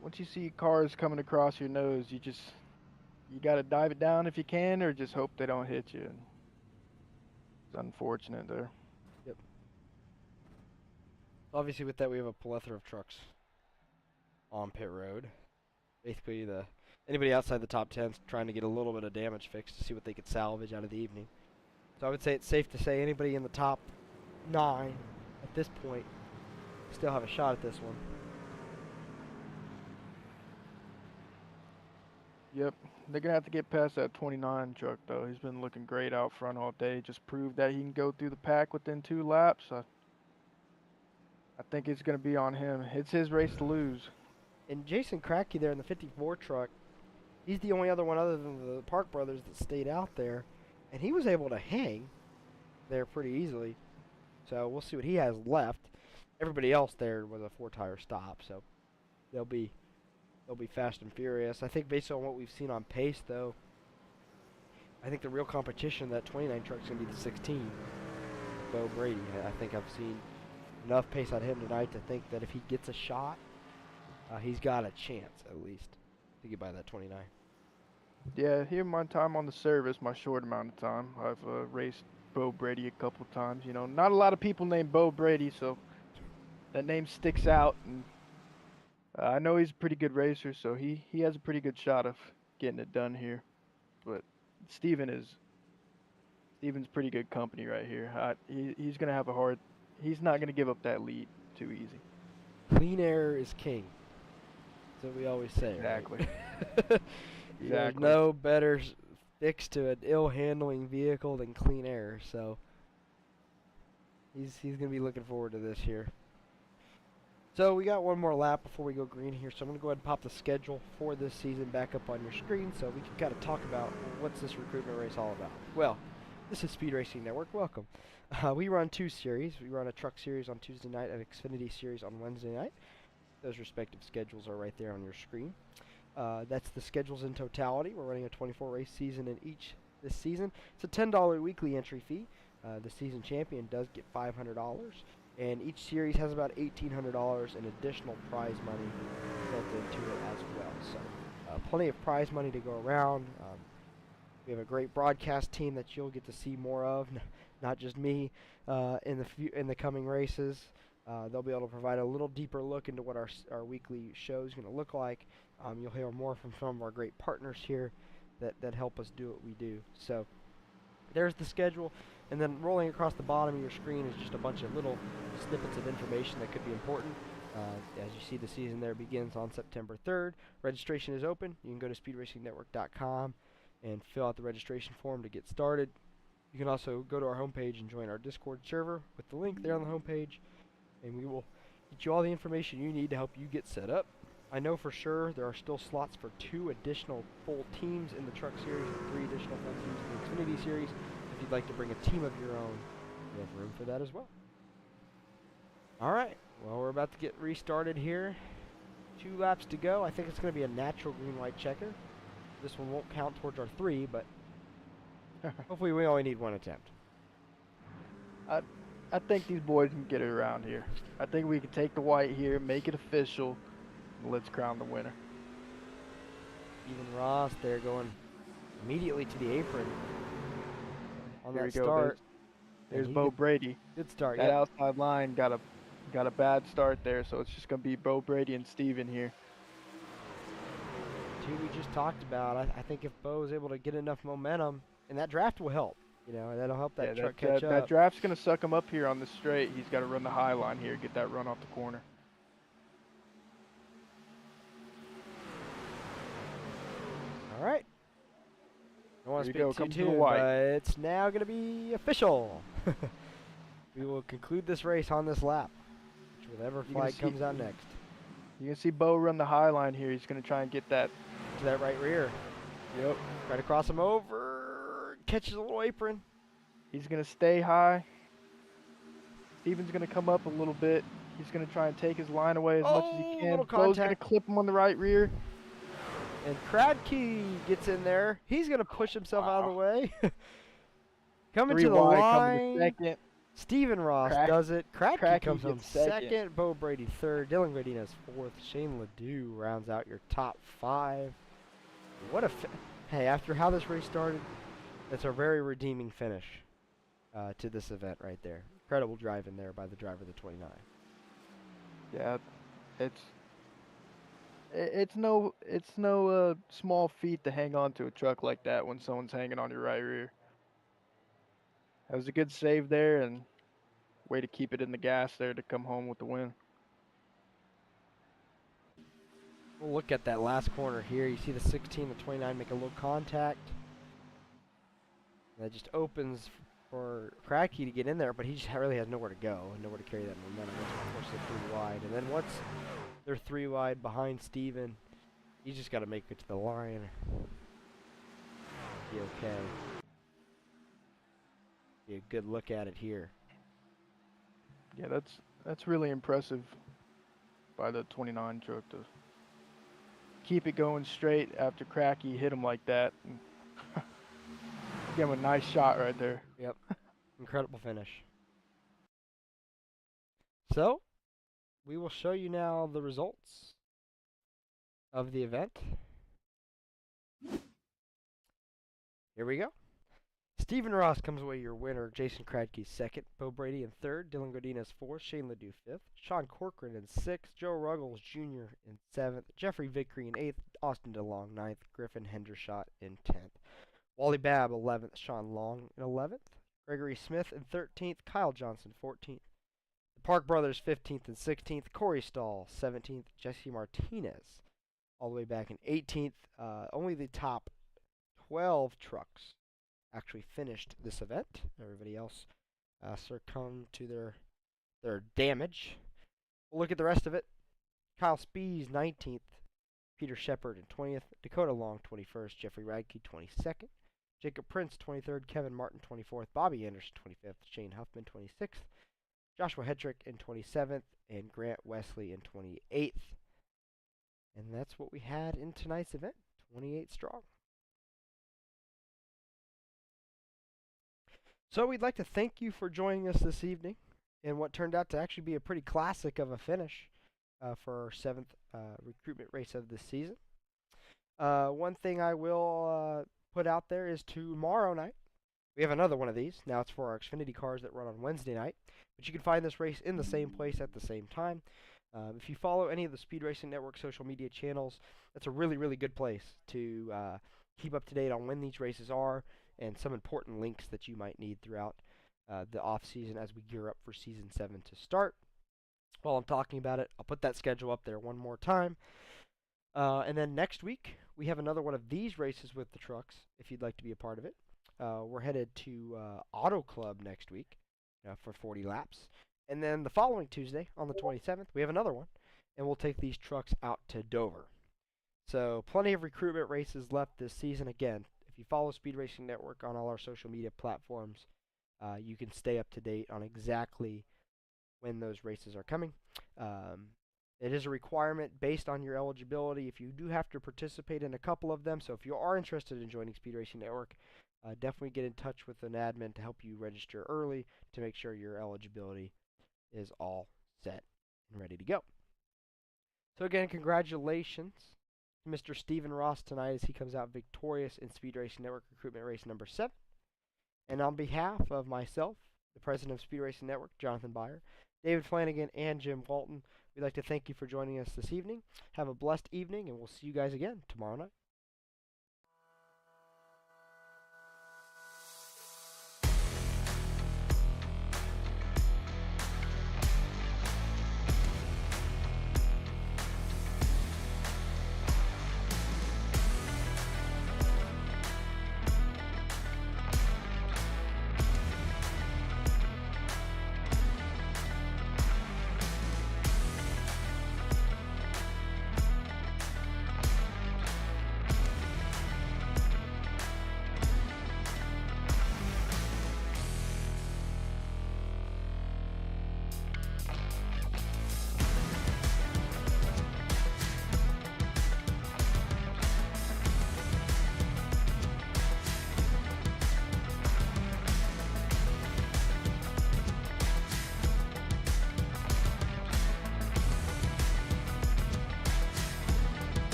Once you see cars coming across your nose, you got to dive it down if you can, or just hope they don't hit you. It's unfortunate there. Yep. Obviously, with that, we have a plethora of trucks on pit road. Basically, anybody outside the top 10 is trying to get a little bit of damage fixed to see what they could salvage out of the evening. So I would say it's safe to say anybody in the top 9 at this point still have a shot at this one. Yep, they're gonna have to get past that 29 truck though. He's been looking great out front all day. Just proved that he can go through the pack within 2 laps. I think it's gonna be on him. It's his race to lose. And Jason Kratky there in the 54 truck, he's the only other one other than the Park brothers that stayed out there, and he was able to hang there pretty easily. So we'll see what he has left. Everybody else there was a 4-tire stop, so they'll be fast and furious. I think based on what we've seen on pace, though, I think the real competition, that 29 truck, is going to be the 16, Bo Brady. I think I've seen enough pace on him tonight to think that if he gets a shot, he's got a chance, at least, to get by that 29. Yeah, here my time on the service, my short amount of time, I've raced Bo Brady a couple times. You know, not a lot of people named Bo Brady, so that name sticks out. And I know he's a pretty good racer, so he has a pretty good shot of getting it done here. But Steven's pretty good company right here. He's gonna have a hard. He's not gonna give up that lead too easy. Clean air is king. That's what we always say. Exactly. Right? Exactly. There's no better fix to an ill-handling vehicle than clean air. So he's gonna be looking forward to this here. So we got one more lap before we go green here, so I'm going to go ahead and pop the schedule for this season back up on your screen so we can kind of talk about what's this recruitment race all about. Well, this is Speed Racing Network. Welcome. We run 2 series. We run a truck series on Tuesday night and an Xfinity series on Wednesday night. Those respective schedules are right there on your screen. That's the schedules in totality. We're running a 24-race season in each this season. It's a $10 weekly entry fee. The season champion does get $500. And each series has about $1,800 in additional prize money built into it as well. So plenty of prize money to go around. We have a great broadcast team that you'll get to see more of, not just me, in the coming races. They'll be able to provide a little deeper look into what our weekly show is going to look like. You'll hear more from some of our great partners here that help us do what we do. So there's the schedule. And then rolling across the bottom of your screen is just a bunch of little snippets of information that could be important. As you see, the season there begins on September 3rd. Registration is open. You can go to speedracingnetwork.com and fill out the registration form to get started. You can also go to our homepage and join our Discord server with the link there on the homepage, and we will get you all the information you need to help you get set up. I know for sure there are still slots for 2 additional full teams in the truck series and 3 additional full teams in the Xfinity series. If you'd like to bring a team of your own, we have room for that as well. All right, well, we're about to get restarted here. 2 laps to go. I think it's going to be a natural green-white checker. This one won't count towards our 3, but hopefully we only need 1 attempt. I think these boys can get it around here. I think we can take the white here, make it official, and let's crown the winner. Even Ross there going immediately to the apron. On Here that we go. start. There's Bo Brady. Good start. That outside line got a bad start there, so it's just gonna be Bo Brady and Steven here. 2 we just talked about. I think if Bo is able to get enough momentum, and that draft will help. You know, that'll help that truck catch up. That draft's gonna suck him up here on the straight. He's got to run the high line here, get that run off the corner. All right. I want to Here we speak go, too, but it's now going to be official. We will conclude this race on this lap, whichever flag comes out next. You can see Bo run the high line here. He's going to try and get that to that right rear. Yep. Try to cross him over. Catches a little apron. He's going to stay high. Steven's going to come up a little bit. He's going to try and take his line away as much as he can. Bo's going to clip him on the right rear. And Kratky gets in there. He's going to push himself out of the way. Coming to the line. Second. Steven Ross does it. Kratky comes home second. Bo Brady third. Dylan Godinez fourth. Shane Ledoux rounds out your top 5. What a hey! After how this race started, that's a very redeeming finish to this event right there. Incredible driving there by the driver of the 29. Yeah, it's it's no small feat to hang on to a truck like that when someone's hanging on your right rear. That was a good save there and way to keep it in the gas there to come home with the win. We'll look at that last corner here. You see the 16 and 29 make a little contact. That just opens for Cracky to get in there, but he just really has nowhere to go and nowhere to carry that momentum. That's what forces it 3 wide. And then once they're 3 wide behind Steven, he's just got to make it to the line. Be okay. Be a good look at it here. Yeah, that's really impressive by the 29 truck to keep it going straight after Cracky hit him like that. And give him a nice shot right there. Yep. Incredible finish. So, we will show you now the results of the event. Here we go. Stephen Ross comes away your winner. Jason Kradke second. Bo Brady in third. Dylan Godinez fourth. Shane Ledoux fifth. Sean Corcoran in sixth. Joe Ruggles Jr. in seventh. Jeffrey Vickery in eighth. Austin DeLong ninth. Griffin Hendershot in 10th. Wally Babb 11th. Sean Long in 11th. Gregory Smith in 13th. Kyle Johnson 14th. The Park Brothers 15th and 16th. Corey Stahl 17th. Jesse Martinez all the way back in 18th. Only the top 12 trucks actually finished this event. Everybody else succumbed to their damage. We'll look at the rest of it. Kyle Spees 19th. Peter Shepard in 20th. Dakota Long 21st. Jeffrey Radke 22nd. Jacob Prince 23rd. Kevin Martin 24th. Bobby Anderson 25th. Shane Huffman 26th. Joshua Hedrick in 27th. And Grant Wesley in 28th. And that's what we had in tonight's event. 28 strong. So we'd like to thank you for joining us this evening in what turned out to actually be a pretty classic of a finish for our 7th recruitment race of this season. One thing I will put out there is tomorrow night, we have another one of these. Now it's for our Xfinity cars that run on Wednesday night. But you can find this race in the same place at the same time. If you follow any of the Speed Racing Network social media channels, that's a really, really good place to keep up to date on when these races are and some important links that you might need throughout the off season as we gear up for Season 7 to start. While I'm talking about it, I'll put that schedule up there one more time. And then next week, we have another one of these races with the trucks, if you'd like to be a part of it. We're headed to Auto Club next week for 40 laps. And then the following Tuesday, on the 27th, we have another one, and we'll take these trucks out to Dover. So plenty of recruitment races left this season. Again, if you follow Speed Racing Network on all our social media platforms, you can stay up to date on exactly when those races are coming. It is a requirement based on your eligibility. If you do have to participate in a couple of them, so if you are interested in joining Speed Racing Network, definitely get in touch with an admin to help you register early to make sure your eligibility is all set and ready to go. So again, congratulations to Mr. Stephen Ross tonight as he comes out victorious in Speed Racing Network Recruitment Race number 7. And on behalf of myself, the president of Speed Racing Network, Jonathan Byer, David Flanagan, and Jim Walton, we'd like to thank you for joining us this evening. Have a blessed evening, and we'll see you guys again tomorrow night.